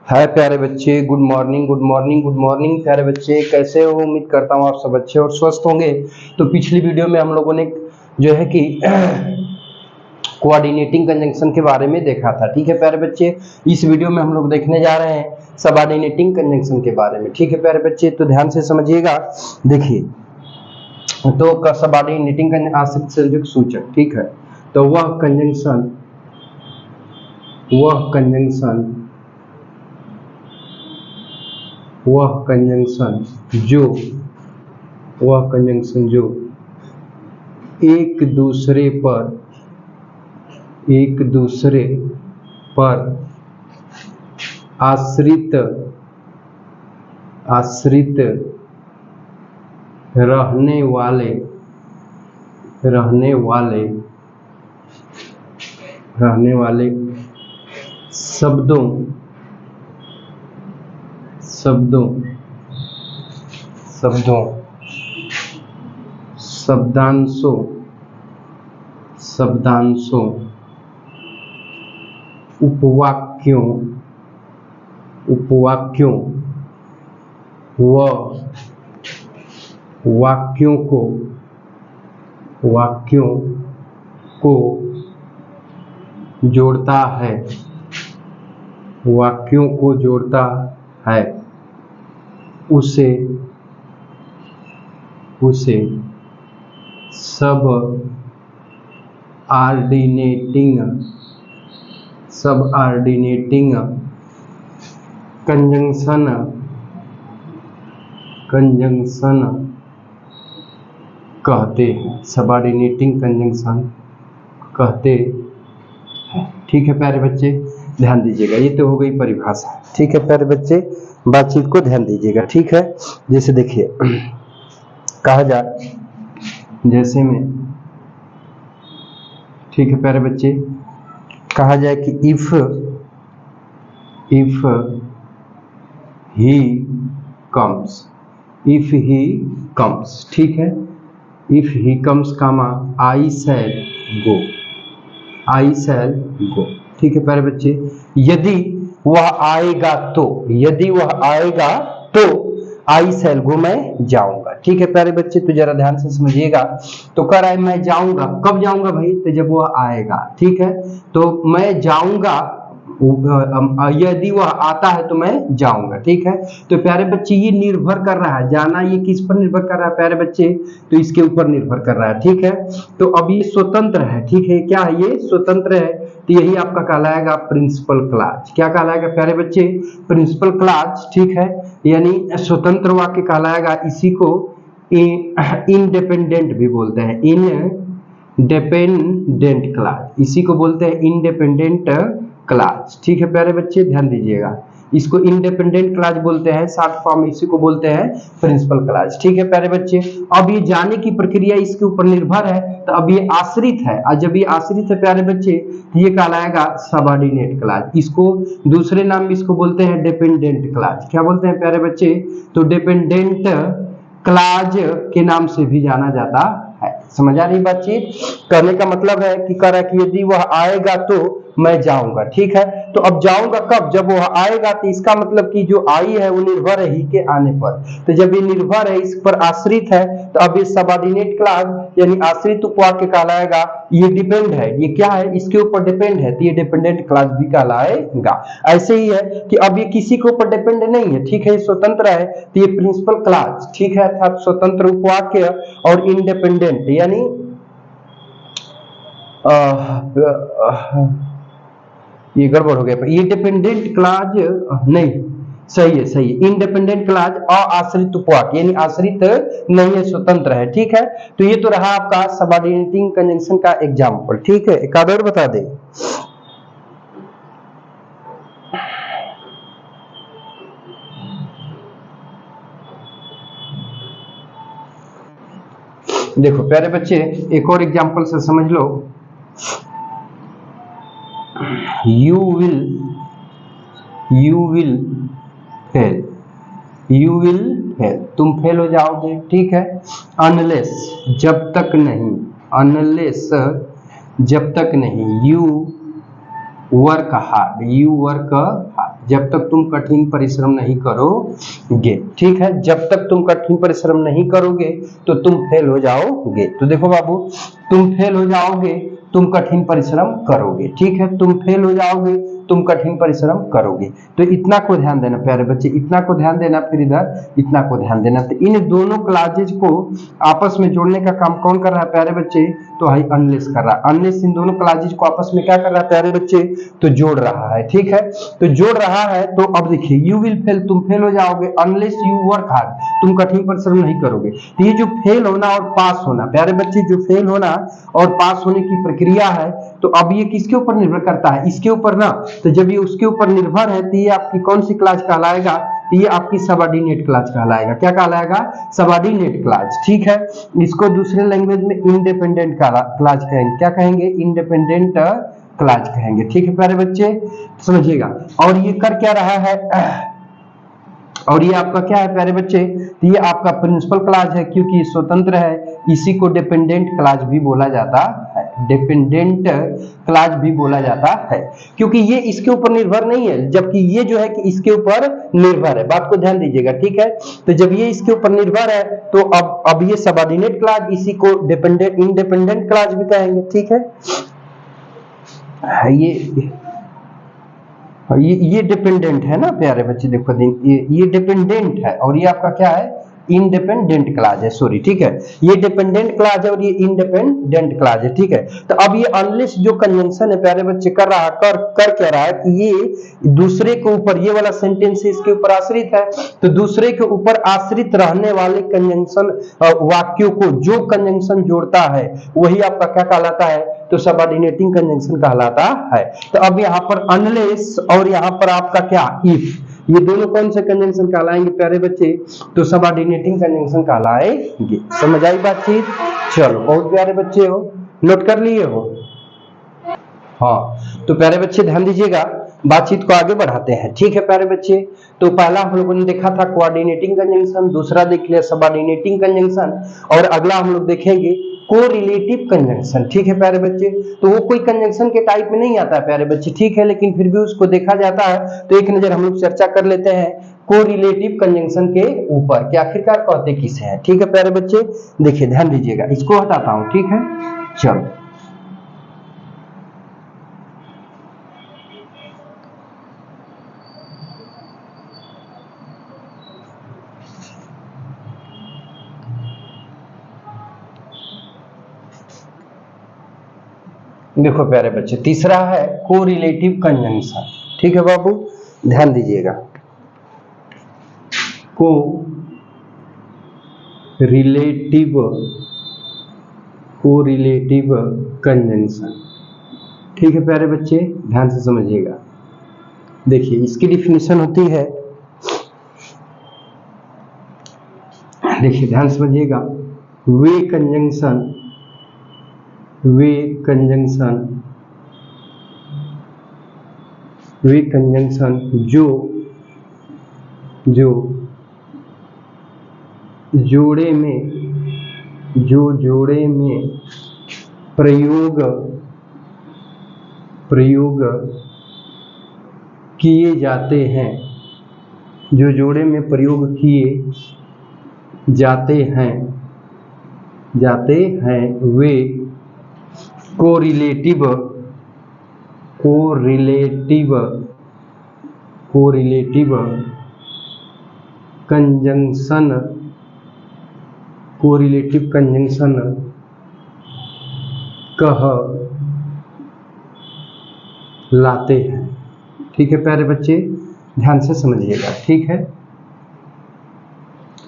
हाय प्यारे बच्चे, good morning good morning good morning. प्यारे बच्चे कैसे हो? उम्मीद करता हूँ आप सब अच्छे और स्वस्थ होंगे। तो पिछली वीडियो में हम लोगों ने जो है कि कोऑर्डिनेटिंग कंजंक्शन के बारे में देखा था। ठीक है प्यारे बच्चे, इस वीडियो में हम लोग देखने जा रहे हैं सबऑर्डिनेटिंग कंजंक्शन के बारे में। ठीक है प्यारे बच्चे, तो ध्यान से समझिएगा। देखिए, तो सबऑर्डिनेटिंग आश्रित संयुक्त सूचक, ठीक है, तो वह कंजंक्शन जो एक दूसरे पर आश्रित रहने वाले शब्दों शब्दांशों उपवाक्यों व वाक्यों को जोड़ता है, उसे सबऑर्डिनेटिंग कंजंक्शन कहते हैं। सबऑर्डिनेटिंग कंजंक्शन कहते हैं। ठीक है प्यारे बच्चे, ध्यान दीजिएगा। ये तो हो गई परिभाषा। ठीक है प्यारे बच्चे, बातचीत को ध्यान दीजिएगा। ठीक है, जैसे देखिए कहा जाए, जैसे में, ठीक है प्यारे बच्चे, कहा जाए कि इफ ही कम्स, ठीक है, इफ ही कम्स कामा आई शैल गो। ठीक है प्यारे बच्चे, यदि वह आएगा तो आई शैल गो, मैं जाऊंगा। ठीक है प्यारे बच्चे, तो जरा ध्यान से समझिएगा। तो कह रहा है मैं जाऊंगा, कब जाऊंगा भाई? तो जब वह आएगा। ठीक है, तो मैं जाऊंगा, यदि वह आता है तो मैं जाऊंगा। ठीक है, तो प्यारे बच्चे ये निर्भर कर रहा है, जाना ये किस पर निर्भर कर रहा है प्यारे बच्चे? तो इसके ऊपर निर्भर कर रहा है। ठीक है, तो अब ये स्वतंत्र है। ठीक है, क्या है? ये स्वतंत्र है, तो यही आपका कहलाएगा प्रिंसिपल क्लॉज। क्या कहलाएगा प्यारे बच्चे? Principal clause. ठीक है, यानी स्वतंत्र वाक्य कहलाएगा। इसी को इंडिपेंडेंट भी बोलते हैं, इंडिपेंडेंट क्लॉज, इसी को बोलते हैं इंडिपेंडेंट क्लॉज। ठीक है प्यारे बच्चे, ध्यान दीजिएगा। इसको इंडिपेंडेंट क्लॉज बोलते हैं, शॉर्ट फॉर्म इसी को बोलते हैं प्रिंसिपल क्लॉज। ठीक है प्यारे बच्चे, अब ये जाने की प्रक्रिया इसके ऊपर निर्भर है, तो अब ये आश्रित है, और जब ये आश्रित है प्यारे बच्चे, तो ये कहलाएगा सबऑर्डिनेट क्लॉज। इसको दूसरे नाम में इसको बोलते हैं डिपेंडेंट क्लॉज। क्या बोलते हैं प्यारे बच्चे? तो डिपेंडेंट क्लॉज के नाम से भी जाना जाता है। समझ आ रही बातचीत? कहने का मतलब है कि कह रहा है कि यदि वह आएगा तो मैं जाऊंगा। ठीक है, तो अब जाऊंगा कब? जब वह आएगा, तो इसका मतलब कि जो आई है वो निर्भर है ही के आने पर। तो जब ये निर्भर है, इस पर आश्रित है, तो अब ये सबऑर्डिनेट क्लॉज यानी आश्रित उपवाक्य कहलाएगा। ये डिपेंड है, ये क्या है? इसके ऊपर डिपेंड है, तो ये डिपेंडेंट क्लॉज भी कहलाएगा। ऐसे ही है कि अब ये किसी के ऊपर डिपेंड नहीं है। ठीक है, ये स्वतंत्र है, तो ये प्रिंसिपल क्लॉज। ठीक है, अर्थात स्वतंत्र उपवाक्य और इंडिपेंडेंट, यानी ये गड़बड़ हो गया। ये डिपेंडेंट क्लॉज नहीं, सही है, सही है। इंडिपेंडेंट क्लॉज अआश्रित उपवाक्य, यानी आश्रित नहीं है, स्वतंत्र है। ठीक है, तो ये तो रहा आपका सबऑर्डिनेटिंग कंजंक्शन का एग्जांपल। ठीक है, एक आध और बता दे। देखो प्यारे बच्चे, एक और एग्जांपल से समझ लो। You will fail, तुम फेल हो जाओगे। ठीक है, unless जब तक नहीं, you work hard, जब तक तुम कठिन परिश्रम नहीं करोगे। ठीक है, जब तक तुम कठिन परिश्रम नहीं करोगे तो तुम फेल हो जाओगे। तो देखो बाबू, तुम फेल हो जाओगे, तुम कठिन परिश्रम करोगे। ठीक है, तुम फेल हो जाओगे, तुम कठिन परिश्रम करोगे। तो इतना को ध्यान देना प्यारे बच्चे, इतना को ध्यान देना, फिर इधर इतना को ध्यान देना। तो इन दोनों क्लासेज को आपस में जोड़ने का काम कौन कर रहा है प्यारे बच्चे? तो भाई अनलेस कर रहा है। अनलेस इन दोनों क्लासेज को आपस में क्या कर रहा है प्यारे बच्चे? तो जोड़ रहा है। ठीक है, तो जोड़ रहा है। तो अब देखिए, यू विल फेल, तुम फेल हो जाओगे, अनलेस यू वर्क हार्ड, तुम कठिन परिश्रम नहीं करोगे। तो ये जो फेल होना और पास होना प्यारे बच्चे, जो फेल होना और पास होने की प्रक्रिया है, तो अब ये किसके ऊपर निर्भर करता है? इसके ऊपर ना। तो जब ये उसके ऊपर निर्भर है तो ये आपकी कौन सी क्लास कहलाएगा? तो ये आपकी सबऑर्डिनेट क्लास कहलाएगा। क्या कहलाएगा? Subordinate class. ठीक है, इसको दूसरे लैंग्वेज में इंडिपेंडेंट क्लास कहेंगे। क्या कहेंगे? इंडिपेंडेंट क्लास कहेंगे। ठीक है प्यारे बच्चे, समझिएगा। और ये कर क्या रहा है? और ये आपका क्या है प्यारे बच्चे? तो ये आपका प्रिंसिपल क्लास है, क्योंकि ये स्वतंत्र है। इसी को डिपेंडेंट क्लास भी बोला जाता है, डिपेंडेंट क्लास भी बोला जाता है, क्योंकि ये इसके ऊपर निर्भर नहीं है, जबकि ये जो है कि इसके ऊपर निर्भर है। बात को ध्यान दीजिएगा। ठीक है, तो जब ये इसके ऊपर निर्भर है तो अब ये सबऑर्डिनेट क्लास, इसी को डिपेंडेंट इंडिपेंडेंट क्लास भी कहेंगे। ठीक है, ये डिपेंडेंट है ना प्यारे बच्चे, देखो ये डिपेंडेंट है और ये आपका क्या है? इंडिपेंडेंट क्लास है, सॉरी। ठीक है, ये डिपेंडेंट क्लास है और ये इंडिपेंडेंट क्लास है। ठीक है, तो अब ये अनलेस जो कंजंक्शन है प्यारे बच्चे कर रहा कर क्या रहा है कि ये दूसरे के ऊपर, ये वाला सेंटेंस इसके ऊपर आश्रित है, तो दूसरे के ऊपर आश्रित रहने वाले कंजंक्शन वाक्यों को जो कंजंक्शन जोड़ता है वही आपका क्या कहलाता है? तो सबऑर्डिनेटिंग कंजंक्शन कहलाता है। तो अब यहाँ पर अनलेस और यहाँ पर आपका क्या? इफ, ये दोनों कौन से कंजंक्शन कहलाएंगे प्यारे बच्चे? तो सबऑर्डिनेटिंग कंजंक्शन कहलाएंगे। समझ आई बातचीत? चलो, बहुत प्यारे बच्चे हो, नोट कर लिए हो? हाँ, तो प्यारे बच्चे ध्यान दीजिएगा, बातचीत को आगे बढ़ाते हैं। ठीक है प्यारे बच्चे, तो पहला हम लोगों ने देखा था कोऑर्डिनेटिंग कंजंक्शन, दूसरा देख लिया सबऑर्डिनेटिंग कंजंक्शन, और अगला हम लोग देखेंगे कोरिलेटिव कंजंक्शन। ठीक है प्यारे बच्चे, तो वो कोई कंजंक्शन के टाइप में नहीं आता है प्यारे बच्चे। ठीक है, लेकिन फिर भी उसको देखा जाता है, तो एक नजर हम लोग चर्चा कर लेते हैं कोरिलेटिव कंजंक्शन के ऊपर कि आखिरकार कहते किसे हैं। ठीक है प्यारे बच्चे, देखिए ध्यान दीजिएगा, इसको हटाता हूं। ठीक है, चलो, देखो प्यारे बच्चे, तीसरा है कोरिलेटिव कंजंक्शन। ठीक है बाबू, ध्यान दीजिएगा, कोरिलेटिव कंजंक्शन। ठीक है प्यारे बच्चे, ध्यान से समझिएगा। देखिए, इसकी डिफिनेशन होती है, देखिए ध्यान समझिएगा, वे कंजंक्शन जो जोड़े में प्रयोग किए जाते हैं, जो जोड़े में प्रयोग किए जाते हैं वे कोरिलेटिव कंजंक्शन कहलाते हैं। ठीक है प्यारे बच्चे, ध्यान से समझिएगा। ठीक है,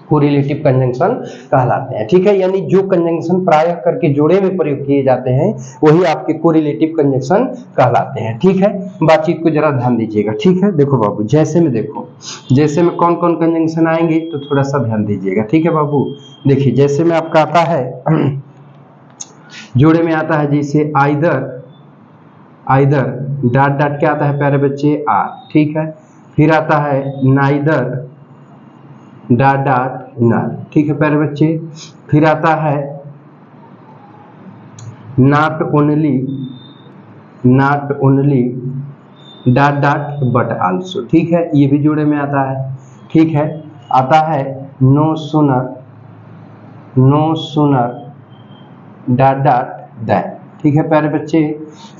कोरिलेटिव कंजंक्शन कहलाते हैं। ठीक है, यानी जो कंजंक्शन प्रायः करके जोड़े में प्रयोग किए जाते हैं वही आपके कोरिलेटिव कंजंक्शन कहलाते हैं। ठीक है, बातचीत को जरा ध्यान दीजिएगा। ठीक है, देखो बाबू, जैसे में कौन कौन कंजंक्शन आएंगे तो थोड़ा सा ध्यान दीजिएगा। ठीक है बाबू, देखिए जैसे में आपका आता है, जोड़े में आता है जैसे आइदर डॉट क्या आता है प्यारे बच्चे? आर। ठीक है, फिर आता है नाइदर डॉट नॉट। ठीक है प्यारे बच्चे, फिर आता है not only dot dot but also, ठीक है, ये भी जोड़े में आता है, ठीक है। आता है no sooner dot dot than, ठीक है प्यारे बच्चे।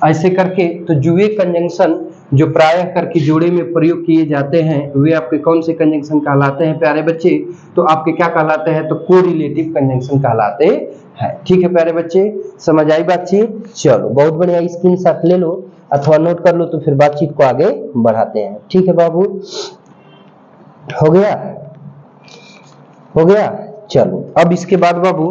ऐसे करके तो जुए कंजंक्शन जो प्रायः करके जोड़े में प्रयोग किए जाते हैं वे आपके कौन से कंजंक्शन कहलाते हैं प्यारे बच्चे? तो आपके क्या कहलाते हैं? तो कोरिलेटिव कंजंक्शन कहलाते हैं, ठीक है प्यारे बच्चे। समझ आई बातचीत? चलो बहुत बढ़िया, स्क्रीनशॉट ले लो अथवा नोट कर लो, तो फिर बातचीत को आगे बढ़ाते हैं, ठीक है बाबू। हो गया? चलो अब इसके बाद बाबू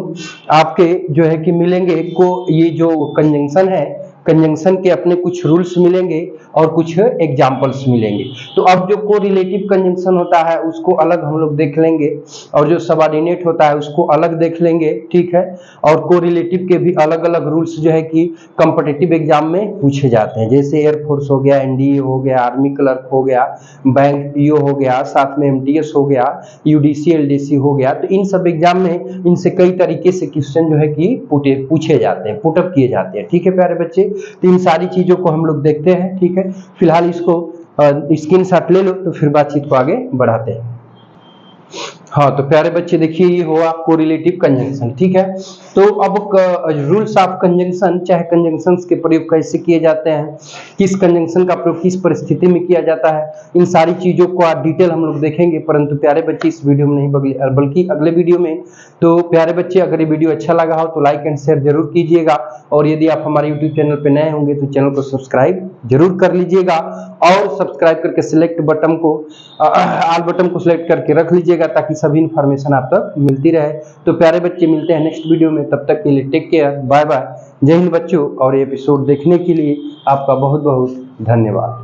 आपके जो है कि मिलेंगे को ये जो कंजंक्शन है, कंजंक्शन के अपने कुछ रूल्स मिलेंगे और कुछ एग्जाम्पल्स मिलेंगे। तो अब जो कोरिलेटिव कंजंक्शन होता है उसको अलग हम लोग देख लेंगे, और जो सबऑर्डिनेट होता है उसको अलग देख लेंगे, ठीक है। और कोरिलेटिव के भी अलग अलग रूल्स जो है कि कॉम्पिटिटिव एग्जाम में पूछे जाते हैं, जैसे एयरफोर्स हो गया, एनडीए हो गया, आर्मी क्लर्क हो गया, बैंक पीओ हो गया, साथ में एमटीएस हो गया, यूडीसी एलडीसी हो गया। तो इन सब एग्जाम में इनसे कई तरीके से क्वेश्चन जो है कि पूछे जाते हैं, पुटअप किए जाते हैं, ठीक है प्यारे बच्चे। तो इन सारी चीजों को हम लोग देखते हैं, ठीक है। फिलहाल इसको स्क्रीनशॉट ले लो, तो फिर बातचीत को आगे बढ़ाते हैं। हाँ तो प्यारे बच्चे देखिए ये हुआ कोरिलेटिव कंजंक्शन, ठीक है। तो अब रूल्स ऑफ कंजंक्शन, चाहे कंजंक्शंस के प्रयोग कैसे किए जाते हैं, किस कंजंक्शन का प्रयोग किस परिस्थिति में किया जाता है, इन सारी चीजों को डिटेल हम लोग देखेंगे। परंतु प्यारे बच्चे इस वीडियो में नहीं बल्कि अगले वीडियो में। तो प्यारे बच्चे अगर ये वीडियो अच्छा लगा हो तो लाइक एंड शेयर जरूर कीजिएगा, और यदि आप हमारे यूट्यूब चैनल पर नए होंगे तो चैनल को सब्सक्राइब जरूर कर लीजिएगा, और सब्सक्राइब करके सिलेक्ट बटन को ऑल बटन को सिलेक्ट करके रख लीजिएगा, ताकि सभी इंफॉर्मेशन आप तक मिलती रहे। तो प्यारे बच्चे मिलते हैं नेक्स्ट वीडियो में, तब तक के लिए टेक केयर, बाय बाय, जय हिंद बच्चों। और ये एपिसोड देखने के लिए आपका बहुत बहुत धन्यवाद।